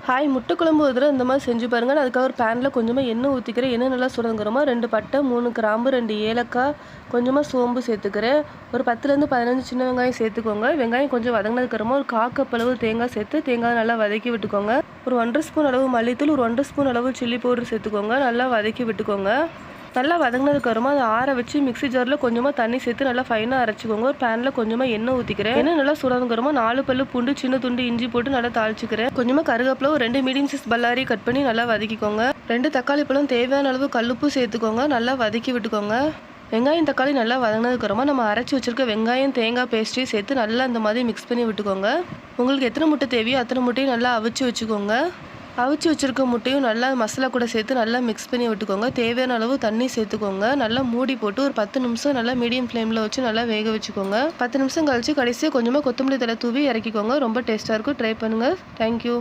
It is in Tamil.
ஹாய், முட்டை குழம்பு ஒரு தடவை இந்த மாதிரி செஞ்சு பாருங்கள். அதுக்காக ஒரு பேனில் கொஞ்சமாக எண்ணெய் ஊற்றிக்கிறேன். எண்ணெய் நல்லா சுரங்குறோமா 2 பட்டை 3 கிராம்பு 2 ஏலக்காய் கொஞ்சமாக சோம்பு சேர்த்துக்கிறேன். ஒரு 10லேருந்து 15 சின்ன வெங்காயம் சேர்த்துக்கோங்க. வெங்காயம் கொஞ்சம் வதங்கினதுக்கப்புறமா ஒரு 1/4 கப் அளவு தேங்காய் சேர்த்து தேங்காய் நல்லா வதக்கி விட்டுக்கோங்க. ஒரு 1½ ஸ்பூன் அளவு மல்லித்தூள், ஒரு 1½ ஸ்பூன் அளவு சில்லி பவுடர் சேர்த்துக்கோங்க. நல்லா வதக்கி விட்டுக்கோங்க. நல்லா வதங்கினதுக்கப்புறமா அதை ஆற வச்சு மிக்ஸி ஜாரில் கொஞ்சமாக தண்ணி சேர்த்து நல்லா ஃபைனாக அரைச்சிக்கோங்க. ஒரு பேனில் கொஞ்சமாக எண்ணெய் ஊற்றிக்கிறேன். எண்ணெய் நல்லா சுரங்குறோமா 4 பல்லு பூண்டு, சின்ன துண்டு இஞ்சி போட்டு நல்லா தாளிச்சிக்கிறேன். கொஞ்சமாக கருவேப்பிலை, ஒரு 2 மீடியம் சைஸ் பல்லாரி கட் பண்ணி நல்லா வதக்கிக்கோங்க. 2 தக்காளி பழம், தேவையான அளவு கல்லுப்பு சேர்த்துக்கோங்க. நல்லா வதக்கி விட்டுக்கோங்க. வெங்காயம் தக்காளி நல்லா வதங்கினதுக்கப்புறமா நம்ம அரைச்சி வச்சிருக்க வெங்காயம் தேங்காய் பேஸ்ட்டையும் சேர்த்து நல்லா இந்த மாதிரி மிக்ஸ் பண்ணி விட்டுக்கோங்க. உங்களுக்கு எத்தனை முட்டை தேவையோ அத்தனை முட்டையும் நல்லா அவிச்சு வச்சுக்கோங்க. அவிச்சு வச்சுருக்க முட்டையும் நல்லா மசாலா கூட சேர்த்து நல்லா மிக்ஸ் பண்ணி விட்டுக்கோங்க. தேவையான அளவு தண்ணி சேர்த்துக்கோங்க. நல்லா மூடி போட்டு ஒரு 10 நிமிஷம் நல்லா மீடியம் ஃப்ளேமில் வச்சு நல்லா வேக வச்சுக்கோங்க. 10 நிமிஷம் கழிச்சு கடைசியாக கொஞ்சமாக கொத்தமல்லி தழை தூவி இறக்கிக்கோங்க. ரொம்ப டேஸ்ட்டாக இருக்கும். ட்ரை பண்ணுங்கள். தேங்க்யூ.